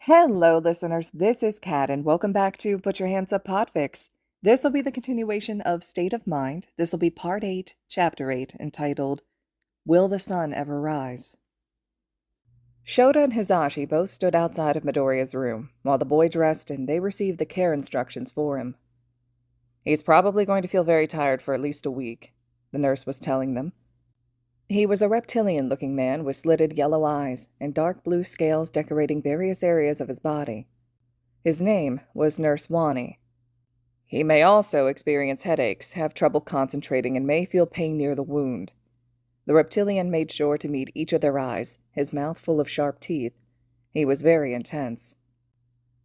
Hello, listeners. This is Kat, and welcome back to Put Your Hands Up Podfics. This will be the continuation of State of Mind. This will be Part 8, Chapter 8, entitled, Will the Sun Ever Rise? Shota and Hizashi both stood outside of Midoriya's room, while the boy dressed and they received the care instructions for him. He's probably going to feel very tired for at least a week, the nurse was telling them. He was a reptilian-looking man with slitted yellow eyes and dark blue scales decorating various areas of his body. His name was Nurse Wani. He may also experience headaches, have trouble concentrating, and may feel pain near the wound. The reptilian made sure to meet each of their eyes, his mouth full of sharp teeth. He was very intense.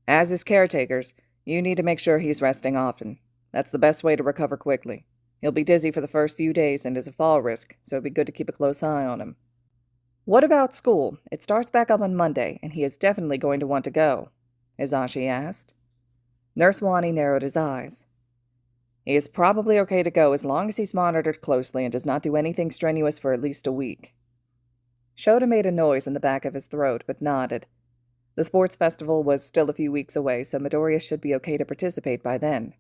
As his caretakers, you need to make sure he's resting often. That's the best way to recover quickly. He'll be dizzy for the first few days and is a fall risk, so it'd be good to keep a close eye on him. What about school? It starts back up on Monday, and he is definitely going to want to go, Izashi asked. Nurse Wani narrowed his eyes. He is probably okay to go as long as he's monitored closely and does not do anything strenuous for at least a week. Shota made a noise in the back of his throat, but nodded. The sports festival was still a few weeks away, so Midoriya should be okay to participate by then.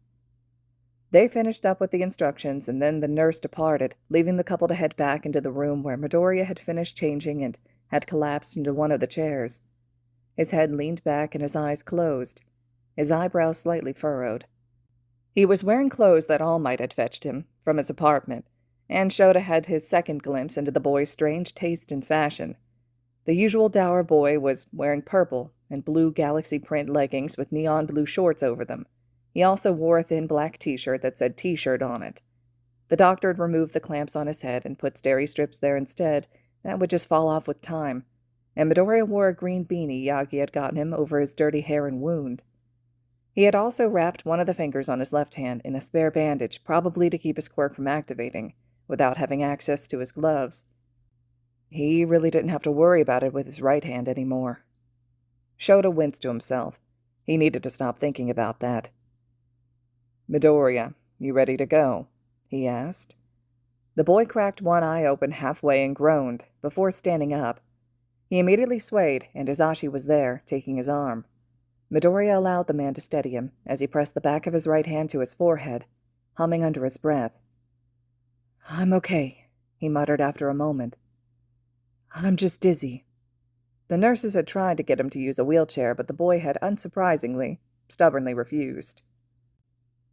They finished up with the instructions, and then the nurse departed, leaving the couple to head back into the room where Midoriya had finished changing and had collapsed into one of the chairs. His head leaned back and his eyes closed, his eyebrows slightly furrowed. He was wearing clothes that All Might had fetched him from his apartment, and Shota had his second glimpse into the boy's strange taste and fashion. The usual dour boy was wearing purple and blue galaxy print leggings with neon blue shorts over them. He also wore a thin black t-shirt that said T-shirt on it. The doctor had removed the clamps on his head and put steri strips there instead that would just fall off with time, and Midoriya wore a green beanie Yagi had gotten him over his dirty hair and wound. He had also wrapped one of the fingers on his left hand in a spare bandage, probably to keep his quirk from activating, without having access to his gloves. He really didn't have to worry about it with his right hand anymore. Shota winced to himself. He needed to stop thinking about that. Midoriya, you ready to go? He asked. The boy cracked one eye open halfway and groaned, before standing up. He immediately swayed, and Izashi was there, taking his arm. Midoriya allowed the man to steady him, as he pressed the back of his right hand to his forehead, humming under his breath. I'm okay, he muttered after a moment. I'm just dizzy. The nurses had tried to get him to use a wheelchair, but the boy had unsurprisingly, stubbornly refused.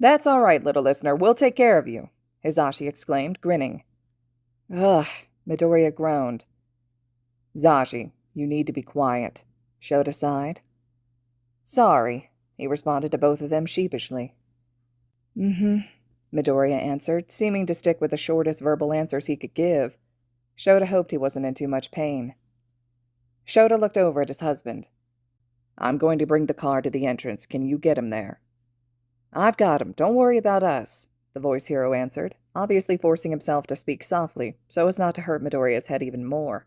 That's all right, little listener. We'll take care of you, Hizashi exclaimed, grinning. Ugh, Midoriya groaned. Zashi, you need to be quiet, Shota sighed. Sorry, he responded to both of them sheepishly. Midoriya answered, seeming to stick with the shortest verbal answers he could give. Shota hoped he wasn't in too much pain. Shota looked over at his husband. I'm going to bring the car to the entrance. Can you get him there? I've got him. Don't worry about us, the voice hero answered, obviously forcing himself to speak softly, so as not to hurt Midoriya's head even more.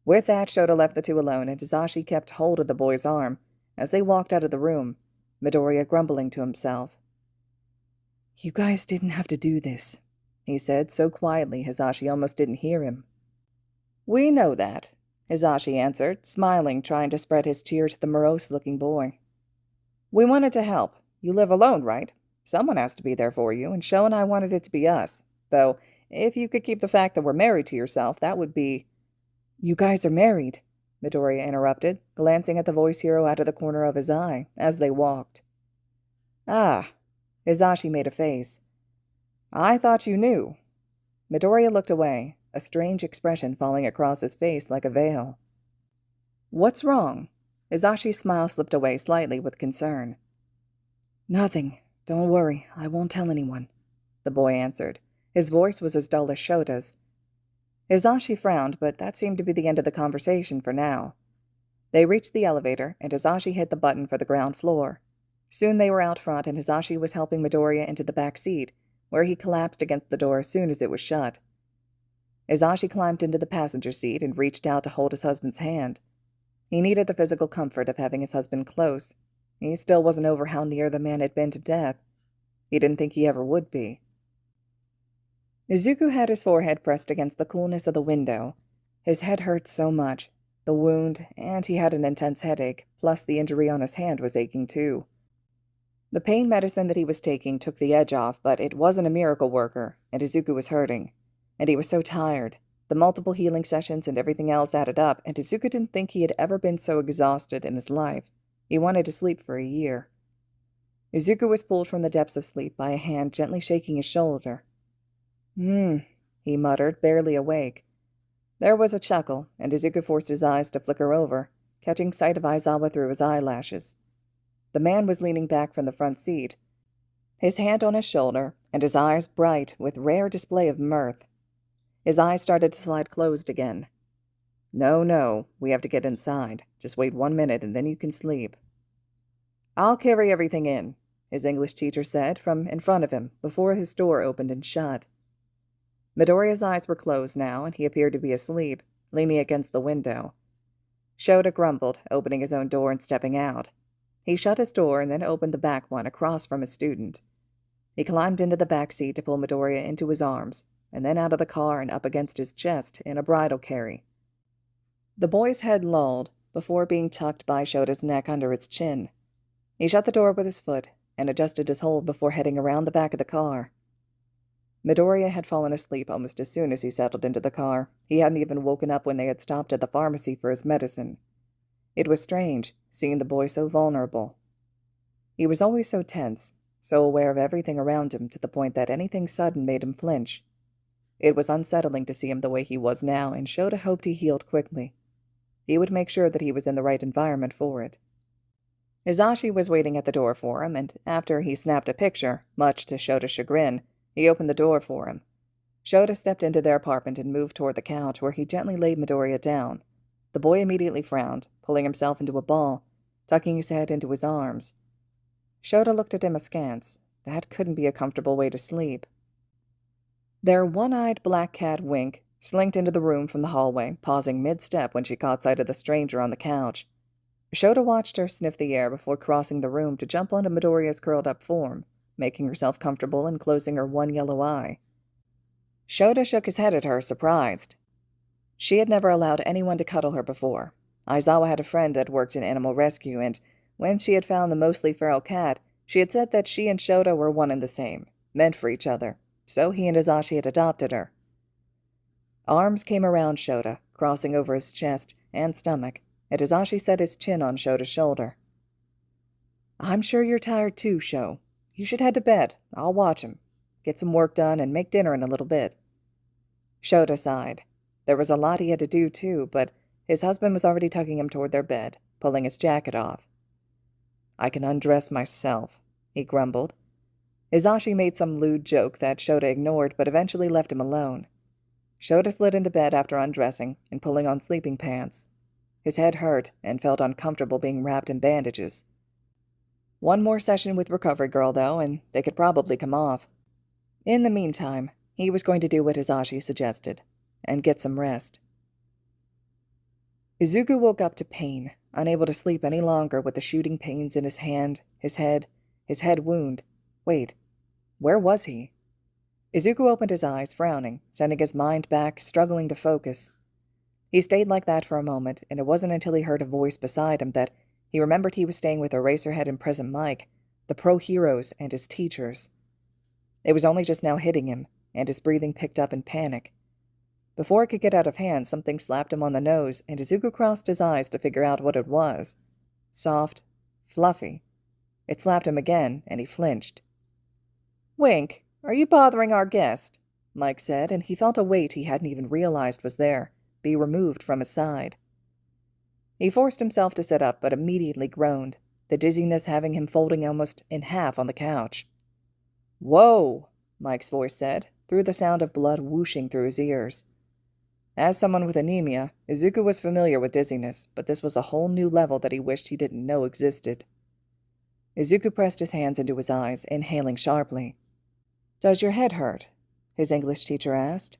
With that, Shota left the two alone, and Hizashi kept hold of the boy's arm as they walked out of the room, Midoriya grumbling to himself. You guys didn't have to do this, he said so quietly Hizashi almost didn't hear him. We know that, Hizashi answered, smiling, trying to spread his cheer to the morose-looking boy. We wanted to help. You live alone, right? Someone has to be there for you, and Sho and I wanted it to be us. Though, if you could keep the fact that we're married to yourself, that would be... You guys are married, Midoriya interrupted, glancing at the voice hero out of the corner of his eye as they walked. Ah, Hizashi made a face. I thought you knew. Midoriya looked away, a strange expression falling across his face like a veil. What's wrong? Hizashi's smile slipped away slightly with concern. Nothing. Don't worry. I won't tell anyone, the boy answered. His voice was as dull as Shota's. Hizashi frowned, but that seemed to be the end of the conversation for now. They reached the elevator, and Hizashi hit the button for the ground floor. Soon they were out front, and Hizashi was helping Midoriya into the back seat, where he collapsed against the door as soon as it was shut. Hizashi climbed into the passenger seat and reached out to hold his husband's hand. He needed the physical comfort of having his husband close. He still wasn't over how near the man had been to death. He didn't think he ever would be. Izuku had his forehead pressed against the coolness of the window. His head hurt so much. The wound, and he had an intense headache, plus the injury on his hand was aching too. The pain medicine that he was taking took the edge off, but it wasn't a miracle worker, and Izuku was hurting. And he was so tired. The multiple healing sessions and everything else added up, and Izuku didn't think he had ever been so exhausted in his life. He wanted to sleep for a year. Izuku was pulled from the depths of sleep by a hand gently shaking his shoulder. He muttered, barely awake. There was a chuckle, and Izuku forced his eyes to flicker over, catching sight of Aizawa through his eyelashes. The man was leaning back from the front seat, his hand on his shoulder, and his eyes bright with rare display of mirth. His eyes started to slide closed again. No, we have to get inside. Just wait 1 minute and then you can sleep. I'll carry everything in, his English teacher said from in front of him before his door opened and shut. Midoriya's eyes were closed now, and he appeared to be asleep, leaning against the window. Shota grumbled, opening his own door and stepping out. He shut his door and then opened the back one across from his student. He climbed into the back seat to pull Midoriya into his arms, and then out of the car and up against his chest in a bridal carry. The boy's head lolled before being tucked by Shota's neck under its chin. He shut the door with his foot and adjusted his hold before heading around the back of the car. Midoriya had fallen asleep almost as soon as he settled into the car. He hadn't even woken up when they had stopped at the pharmacy for his medicine. It was strange, seeing the boy so vulnerable. He was always so tense, so aware of everything around him to the point that anything sudden made him flinch. It was unsettling to see him the way he was now, and Shota hoped he healed quickly. He would make sure that he was in the right environment for it. Hizashi was waiting at the door for him, and after he snapped a picture, much to Shota's chagrin, he opened the door for him. Shota stepped into their apartment and moved toward the couch, where he gently laid Midoriya down. The boy immediately frowned, pulling himself into a ball, tucking his head into his arms. Shota looked at him askance. That couldn't be a comfortable way to sleep. Their one-eyed black cat Wink slinked into the room from the hallway, pausing mid-step when she caught sight of the stranger on the couch. Shota watched her sniff the air before crossing the room to jump onto Midoriya's curled-up form, making herself comfortable and closing her one yellow eye. Shota shook his head at her, surprised. She had never allowed anyone to cuddle her before. Aizawa had a friend that worked in animal rescue, and when she had found the mostly feral cat, she had said that she and Shota were one and the same, meant for each other, so he and Hizashi had adopted her. Arms came around Shota, crossing over his chest and stomach, and Hizashi set his chin on Shota's shoulder. I'm sure you're tired too, Sho. You should head to bed. I'll watch him. Get some work done and make dinner in a little bit. Shota sighed. There was a lot he had to do, too, but his husband was already tugging him toward their bed, pulling his jacket off. I can undress myself, he grumbled. Hizashi made some lewd joke that Shota ignored, but eventually left him alone. Shota slid into bed after undressing and pulling on sleeping pants. His head hurt and felt uncomfortable being wrapped in bandages. One more session with Recovery Girl, though, and they could probably come off. In the meantime, he was going to do what Hizashi suggested, and get some rest. Izuku woke up to pain, unable to sleep any longer with the shooting pains in his hand, his head wound. Wait, where was he? Izuku opened his eyes, frowning, sending his mind back, struggling to focus. He stayed like that for a moment, and it wasn't until he heard a voice beside him that he remembered he was staying with Eraserhead and Present Mike, the pro-heroes and his teachers. It was only just now hitting him, and his breathing picked up in panic. Before it could get out of hand, something slapped him on the nose, and Izuku crossed his eyes to figure out what it was. Soft, fluffy. It slapped him again, and he flinched. Wink, are you bothering our guest? Mike said, and he felt a weight he hadn't even realized was there be removed from his side. He forced himself to sit up, but immediately groaned, the dizziness having him folding almost in half on the couch. Whoa, Mike's voice said, through the sound of blood whooshing through his ears. As someone with anemia, Izuku was familiar with dizziness, but this was a whole new level that he wished he didn't know existed. Izuku pressed his hands into his eyes, inhaling sharply. Does your head hurt? His English teacher asked.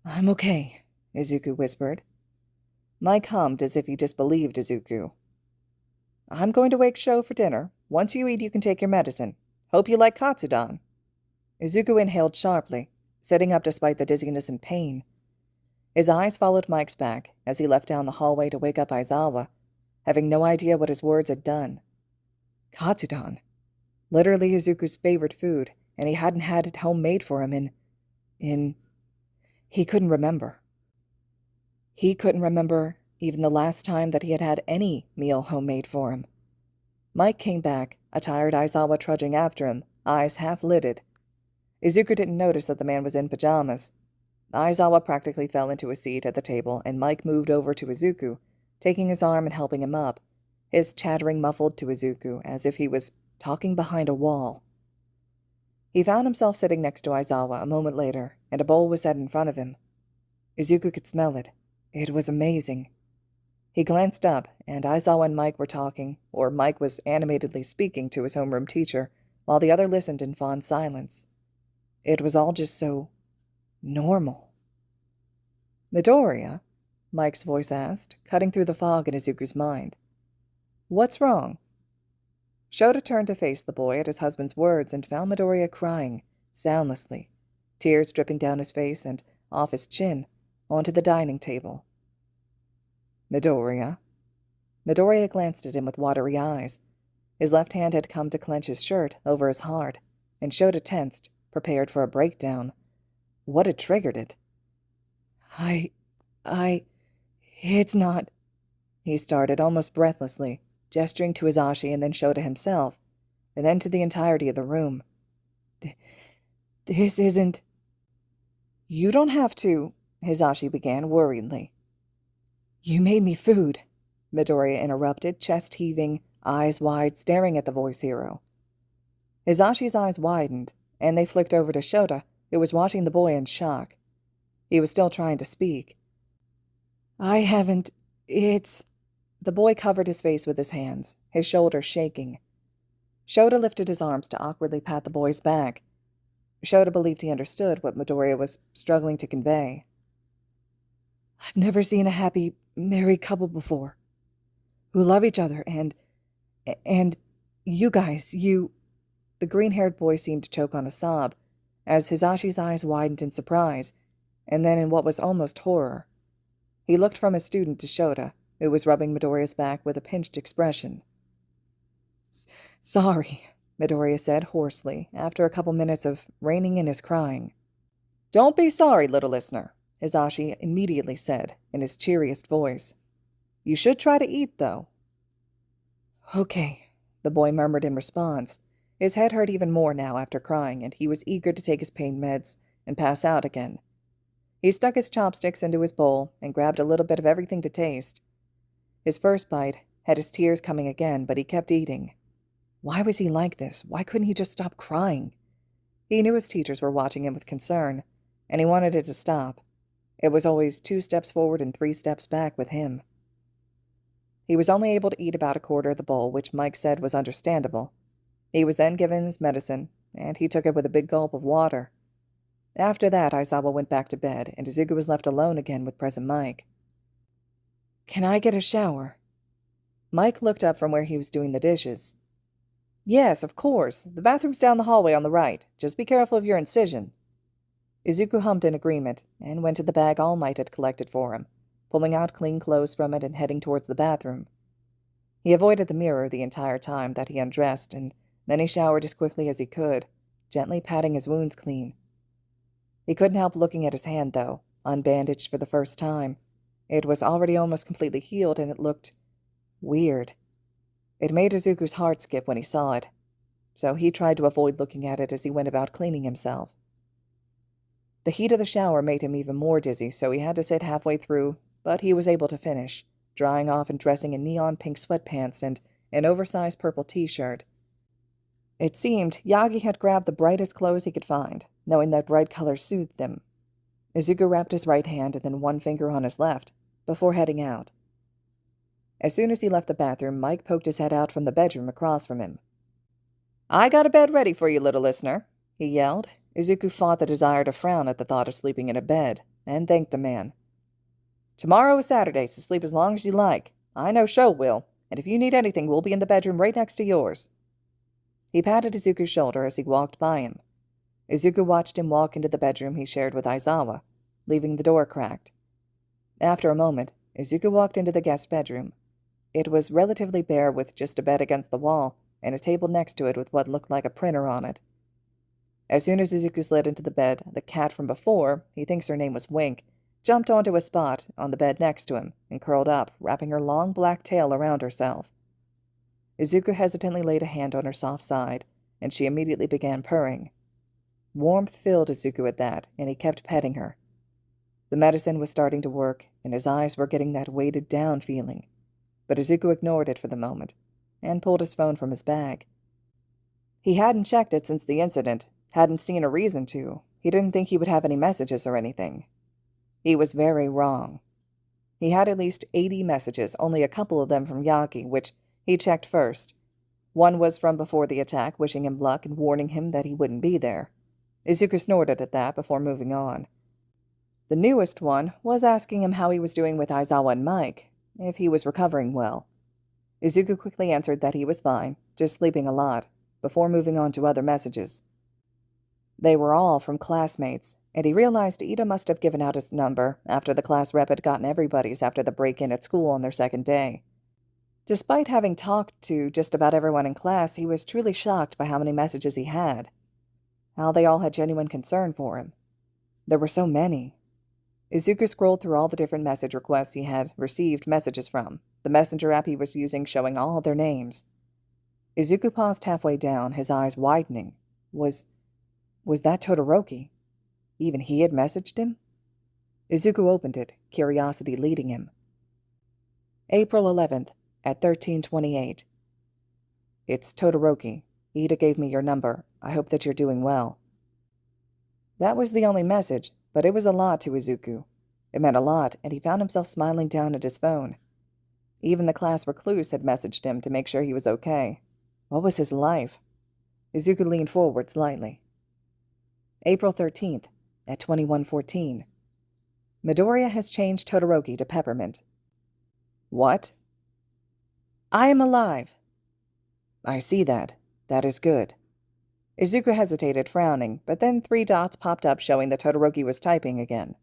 I'm okay, Izuku whispered. Mike hummed as if he disbelieved Izuku. I'm going to wake Sho for dinner. Once you eat, you can take your medicine. Hope you like Katsudon. Izuku inhaled sharply, sitting up despite the dizziness and pain. His eyes followed Mike's back as he left down the hallway to wake up Aizawa, having no idea what his words had done. Katsudon. Literally Izuku's favorite food, and he hadn't had it homemade for him in... He couldn't remember. He couldn't remember even the last time that he had had any meal homemade for him. Mike came back, a tired Aizawa trudging after him, eyes half-lidded. Izuku didn't notice that the man was in pajamas. Aizawa practically fell into a seat at the table, and Mike moved over to Izuku, taking his arm and helping him up, his chattering muffled to Izuku, as if he was talking behind a wall. He found himself sitting next to Aizawa a moment later, and a bowl was set in front of him. Izuku could smell it. It was amazing. He glanced up, and Aizawa and Mike were talking, or Mike was animatedly speaking to his homeroom teacher, while the other listened in fond silence. It was all just so normal. "Midoriya?" Mike's voice asked, cutting through the fog in Izuku's mind. "What's wrong?" Shota turned to face the boy at his husband's words and found Midoriya crying, soundlessly, tears dripping down his face and off his chin, onto the dining table. "Midoriya?" Midoriya glanced at him with watery eyes. His left hand had come to clench his shirt over his heart, and Shota tensed, prepared for a breakdown. What had triggered it? It's not... He started almost breathlessly, gesturing to Hisashi and then Shota himself, and then to the entirety of the room. This isn't... You don't have to, Hisashi began worriedly. You made me food, Midoriya interrupted, chest heaving, eyes wide, staring at the voice hero. Hisashi's eyes widened, and they flicked over to Shota, who was watching the boy in shock. He was still trying to speak. I haven't... It's... The boy covered his face with his hands, his shoulders shaking. Shota lifted his arms to awkwardly pat the boy's back. Shota believed he understood what Midoriya was struggling to convey. I've never seen a happy, married couple before, who love each other, and you guys, you... The green-haired boy seemed to choke on a sob, as Hisashi's eyes widened in surprise, and then in what was almost horror. He looked from his student to Shota, who was rubbing Midoriya's back with a pinched expression. Sorry, Midoriya said hoarsely, after a couple minutes of reining in his crying. Don't be sorry, little listener, Hisashi immediately said, in his cheeriest voice. You should try to eat, though. Okay, the boy murmured in response. His head hurt even more now after crying, and he was eager to take his pain meds and pass out again. He stuck his chopsticks into his bowl and grabbed a little bit of everything to taste. His first bite had his tears coming again, but he kept eating. Why was he like this? Why couldn't he just stop crying? He knew his teachers were watching him with concern, and he wanted it to stop. It was always 2 steps forward and 3 steps back with him. He was only able to eat about a quarter of the bowl, which Mike said was understandable. He was then given his medicine, and he took it with a big gulp of water. After that, Aizawa went back to bed, and Izuku was left alone again with present Mike. Can I get a shower? Mike looked up from where he was doing the dishes. Yes, of course. The bathroom's down the hallway on the right. Just be careful of your incision. Izuku hummed in agreement, and went to the bag All Might had collected for him, pulling out clean clothes from it and heading towards the bathroom. He avoided the mirror the entire time that he undressed, and then he showered as quickly as he could, gently patting his wounds clean. He couldn't help looking at his hand, though, unbandaged for the first time. It was already almost completely healed, and it looked weird. It made Izuku's heart skip when he saw it, so he tried to avoid looking at it as he went about cleaning himself. The heat of the shower made him even more dizzy, so he had to sit halfway through, but he was able to finish, drying off and dressing in neon pink sweatpants and an oversized purple t-shirt. It seemed Yagi had grabbed the brightest clothes he could find, knowing that bright color soothed him. Izuku wrapped his right hand and then one finger on his left, before heading out. As soon as he left the bathroom, Mike poked his head out from the bedroom across from him. I got a bed ready for you, little listener, he yelled. Izuku fought the desire to frown at the thought of sleeping in a bed, and thanked the man. Tomorrow is Saturday, so sleep as long as you like. I know Sho will, and if you need anything, we'll be in the bedroom right next to yours. He patted Izuku's shoulder as he walked by him. Izuku watched him walk into the bedroom he shared with Aizawa, leaving the door cracked. After a moment, Izuku walked into the guest bedroom. It was relatively bare with just a bed against the wall and a table next to it with what looked like a printer on it. As soon as Izuku slid into the bed, the cat from before, he thinks her name was Wink, jumped onto a spot on the bed next to him and curled up, wrapping her long black tail around herself. Izuku hesitantly laid a hand on her soft side, and she immediately began purring. Warmth filled Izuku at that, and he kept petting her. The medicine was starting to work, and his eyes were getting that weighted-down feeling. But Izuku ignored it for the moment, and pulled his phone from his bag. He hadn't checked it since the incident, hadn't seen a reason to. He didn't think he would have any messages or anything. He was very wrong. He had at least 80 messages, only a couple of them from Yaki, which he checked first. One was from before the attack, wishing him luck and warning him that he wouldn't be there. Izuku snorted at that before moving on. The newest one was asking him how he was doing with Aizawa and Mike, if he was recovering well. Izuku quickly answered that he was fine, just sleeping a lot, before moving on to other messages. They were all from classmates, and he realized Ida must have given out his number after the class rep had gotten everybody's after the break-in at school on their second day. Despite having talked to just about everyone in class, he was truly shocked by how many messages he had. How they all had genuine concern for him. There were so many. Izuku scrolled through all the different message requests he had received messages from, the messenger app he was using showing all their names. Izuku paused halfway down, his eyes widening. Was that Todoroki? Even he had messaged him? Izuku opened it, curiosity leading him. April 11th, at 13:28. It's Todoroki. Ida gave me your number. I hope that you're doing well. That was the only message, but it was a lot to Izuku. It meant a lot, and he found himself smiling down at his phone. Even the class recluse had messaged him to make sure he was okay. What was his life? Izuku leaned forward slightly. April 13th, at 21:14. Midoriya has changed Todoroki to Peppermint. What? I am alive. I see that. That is good. Izuku hesitated, frowning, but then 3 dots popped up showing that Todoroki was typing again.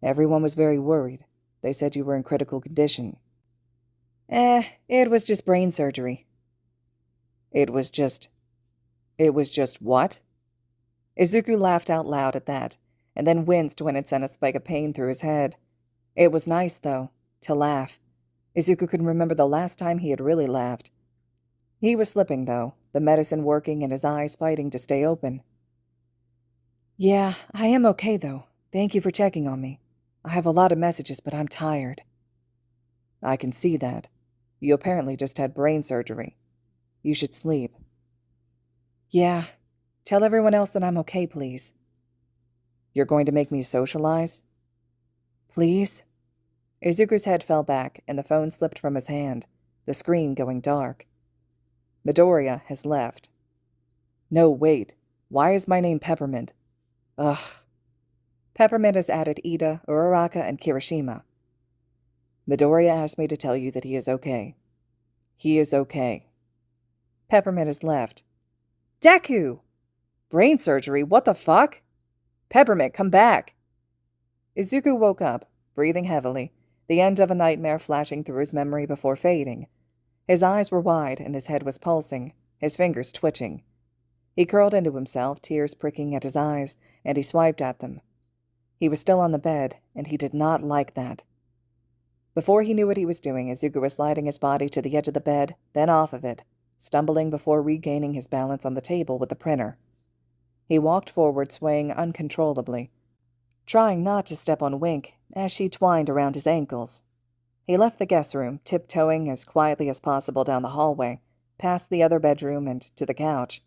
Everyone was very worried. They said you were in critical condition. It was just brain surgery. It was just what? Izuku laughed out loud at that, and then winced when it sent a spike of pain through his head. It was nice, though, to laugh. Izuku couldn't remember the last time he had really laughed. He was slipping, though, the medicine working and his eyes fighting to stay open. Yeah, I am okay, though. Thank you for checking on me. I have a lot of messages, but I'm tired. I can see that. You apparently just had brain surgery. You should sleep. Yeah. Tell everyone else that I'm okay, please. You're going to make me socialize? Please? Izuku's head fell back, and the phone slipped from his hand, the screen going dark. Midoriya has left. No, wait. Why is my name Peppermint? Ugh. Peppermint has added Ida, Uraraka, and Kirishima. Midoriya asked me to tell you that he is okay. He is okay. Peppermint has left. Deku! Brain surgery? What the fuck? Peppermint, come back! Izuku woke up, breathing heavily, the end of a nightmare flashing through his memory before fading. His eyes were wide and his head was pulsing, his fingers twitching. He curled into himself, tears pricking at his eyes, and he swiped at them. He was still on the bed, and he did not like that. Before he knew what he was doing, Izuku was sliding his body to the edge of the bed, then off of it, stumbling before regaining his balance on the table with the printer. He walked forward, swaying uncontrollably, trying not to step on Wink as she twined around his ankles. He left the guest room, tiptoeing as quietly as possible down the hallway, past the other bedroom and to the couch.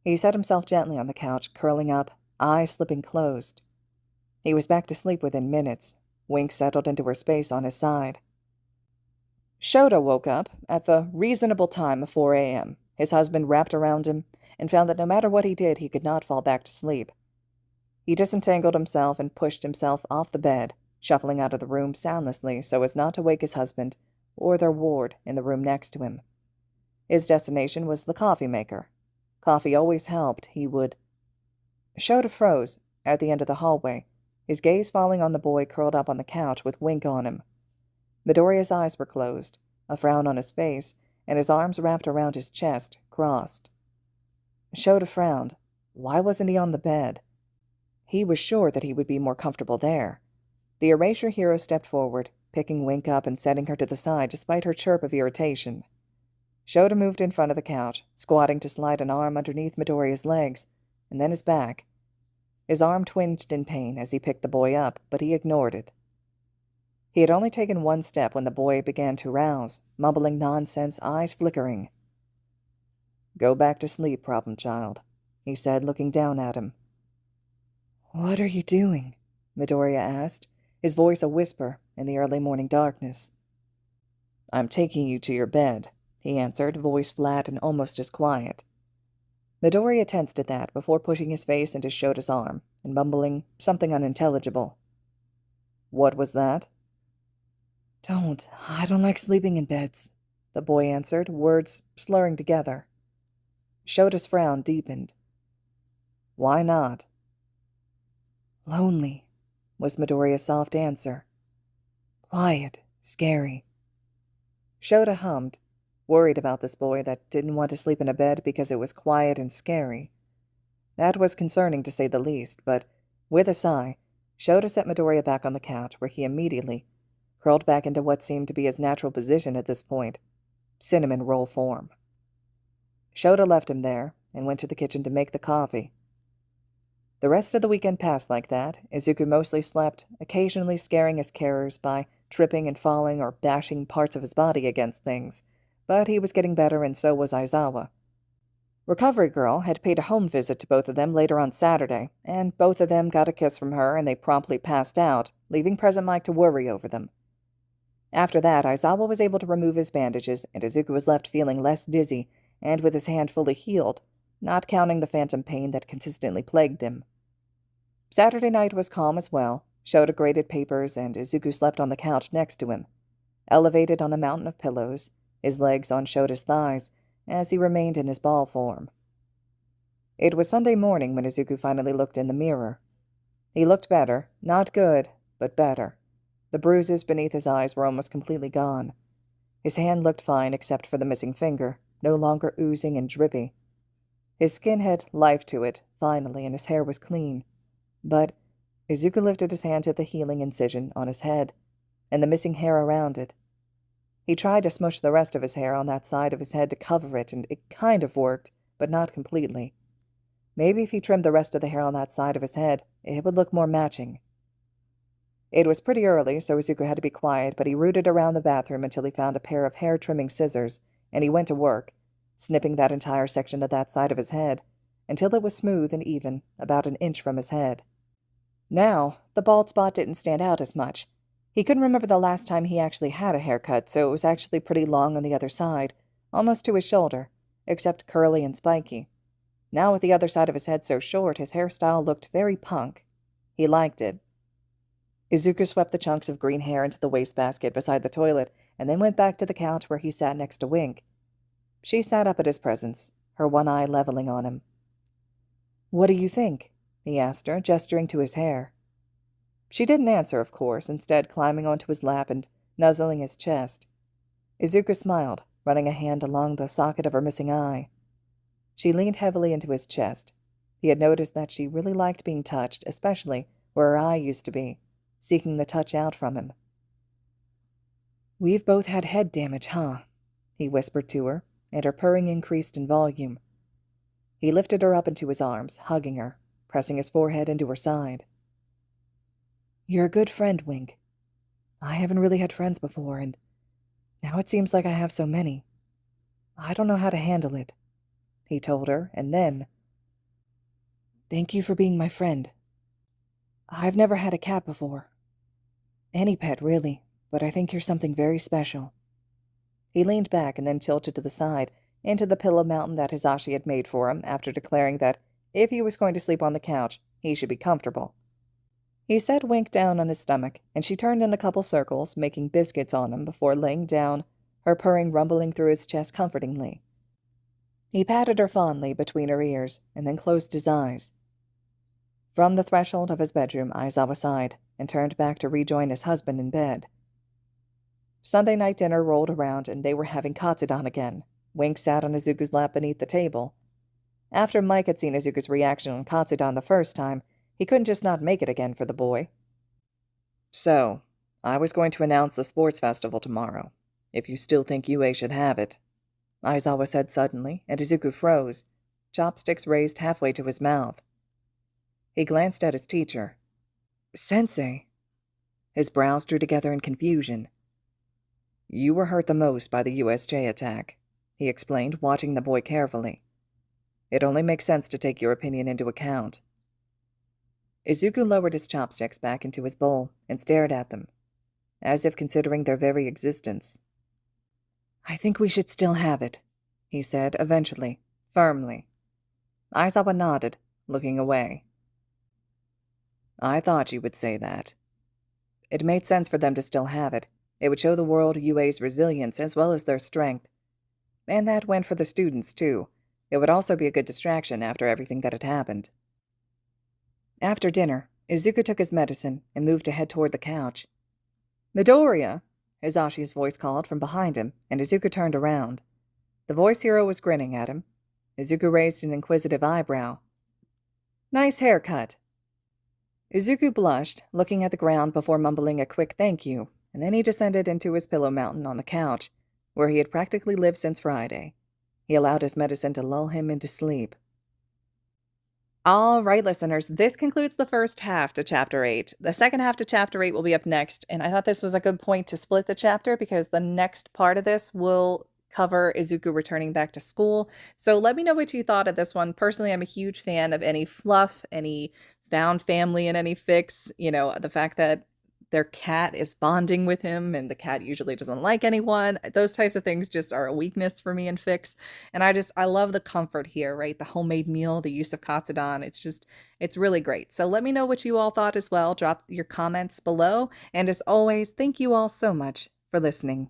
He set himself gently on the couch, curling up, eyes slipping closed. He was back to sleep within minutes. Wink settled into her space on his side. Shota woke up at the reasonable time of 4 a.m., his husband wrapped around him, and found that no matter what he did, he could not fall back to sleep. He disentangled himself and pushed himself off the bed, shuffling out of the room soundlessly so as not to wake his husband or their ward in the room next to him. His destination was the coffee maker. Coffee always helped. He would... Shota froze at the end of the hallway, his gaze falling on the boy curled up on the couch with Wink on him. Midoriya's eyes were closed, a frown on his face, and his arms wrapped around his chest, crossed. Shota frowned. Why wasn't he on the bed? He was sure that he would be more comfortable there. The erasure hero stepped forward, picking Wink up and setting her to the side despite her chirp of irritation. Shota moved in front of the couch, squatting to slide an arm underneath Midoriya's legs, and then his back. His arm twinged in pain as he picked the boy up, but he ignored it. He had only taken one step when the boy began to rouse, mumbling nonsense, eyes flickering. "Go back to sleep, problem child," he said, looking down at him. "What are you doing?" Midoriya asked, his voice a whisper in the early morning darkness. "I'm taking you to your bed," he answered, voice flat and almost as quiet. Midoriya tensed at that before pushing his face into Shota's arm and mumbling something unintelligible. "What was that?" I don't like sleeping in beds," the boy answered, words slurring together. Shota's frown deepened. "Why not?" "Lonely," was Midoriya's soft answer. "Quiet, scary." Shota hummed, worried about this boy that didn't want to sleep in a bed because it was quiet and scary. That was concerning to say the least, but with a sigh, Shota set Midoriya back on the couch, where he immediately curled back into what seemed to be his natural position at this point, cinnamon roll form. Shota left him there and went to the kitchen to make the coffee. The rest of the weekend passed like that. Izuku mostly slept, occasionally scaring his carers by tripping and falling or bashing parts of his body against things, but he was getting better and so was Aizawa. Recovery Girl had paid a home visit to both of them later on Saturday, and both of them got a kiss from her and they promptly passed out, leaving Present Mike to worry over them. After that, Aizawa was able to remove his bandages, and Izuku was left feeling less dizzy and with his hand fully healed, not counting the phantom pain that consistently plagued him. Saturday night was calm as well. Shota graded papers, and Izuku slept on the couch next to him, elevated on a mountain of pillows, his legs on Shota's thighs, as he remained in his ball form. It was Sunday morning when Izuku finally looked in the mirror. He looked better, not good, but better. The bruises beneath his eyes were almost completely gone. His hand looked fine except for the missing finger, no longer oozing and drippy. His skin had life to it, finally, and his hair was clean. But Izuku lifted his hand to the healing incision on his head, and the missing hair around it. He tried to smush the rest of his hair on that side of his head to cover it, and it kind of worked, but not completely. Maybe if he trimmed the rest of the hair on that side of his head, it would look more matching. It was pretty early, so Izuku had to be quiet, but he rooted around the bathroom until he found a pair of hair-trimming scissors, and he went to work, snipping that entire section of that side of his head, until it was smooth and even, about an inch from his head. Now, the bald spot didn't stand out as much. He couldn't remember the last time he actually had a haircut, so it was actually pretty long on the other side, almost to his shoulder, except curly and spiky. Now with the other side of his head so short, his hairstyle looked very punk. He liked it. Izuku swept the chunks of green hair into the wastebasket beside the toilet, and then went back to the couch where he sat next to Wink. She sat up at his presence, her one eye leveling on him. "What do you think?" he asked her, gesturing to his hair. She didn't answer, of course, instead climbing onto his lap and nuzzling his chest. Izuku smiled, running a hand along the socket of her missing eye. She leaned heavily into his chest. He had noticed that she really liked being touched, especially where her eye used to be, seeking the touch out from him. "We've both had head damage, huh?" he whispered to her, and her purring increased in volume. He lifted her up into his arms, hugging her, pressing his forehead into her side. "You're a good friend, Wink. I haven't really had friends before, and now it seems like I have so many. I don't know how to handle it," he told her, and then, "Thank you for being my friend. I've never had a cat before. Any pet, really, but I think you're something very special." He leaned back and then tilted to the side, into the pillow mountain that Hisashi had made for him after declaring that if he was going to sleep on the couch, he should be comfortable. He set Wink down on his stomach, and she turned in a couple circles, making biscuits on him before laying down, her purring rumbling through his chest comfortingly. He patted her fondly between her ears, and then closed his eyes. From the threshold of his bedroom, Aizawa sighed and turned back to rejoin his husband in bed. Sunday night dinner rolled around, and they were having katsudan again. Wink sat on Izuku's lap beneath the table. After Mike had seen Izuku's reaction on katsudan the first time, he couldn't just not make it again for the boy. So, I was going to announce the sports festival tomorrow, if you still think UA should have it, Aizawa said suddenly, and Izuku froze, chopsticks raised halfway to his mouth. He glanced at his teacher. Sensei. His brows drew together in confusion. You were hurt the most by the USJ attack, he explained, watching the boy carefully. It only makes sense to take your opinion into account. Izuku lowered his chopsticks back into his bowl and stared at them, as if considering their very existence. I think we should still have it, he said eventually, firmly. Aizawa nodded, looking away. I thought you would say that. It made sense for them to still have it. It would show the world UA's resilience as well as their strength. And that went for the students, too. It would also be a good distraction after everything that had happened. After dinner, Izuku took his medicine and moved to head toward the couch. Midoriya! Hizashi's voice called from behind him, and Izuku turned around. The voice hero was grinning at him. Izuku raised an inquisitive eyebrow. Nice haircut. Izuku blushed, looking at the ground before mumbling a quick thank you, and then he descended into his pillow mountain on the couch, where he had practically lived since Friday. He allowed his medicine to lull him into sleep. All right, listeners, this concludes the first half to Chapter 8. The second half to Chapter 8 will be up next, and I thought this was a good point to split the chapter because the next part of this will cover Izuku returning back to school. So let me know what you thought of this one. Personally, I'm a huge fan of any fluff, any found family in any fics. You know, the fact that their cat is bonding with him and the cat usually doesn't like anyone. Those types of things just are a weakness for me in fics. And I love the comfort here, right? The homemade meal, the use of katsudan. It's really great. So let me know what you all thought as well. Drop your comments below. And as always, thank you all so much for listening.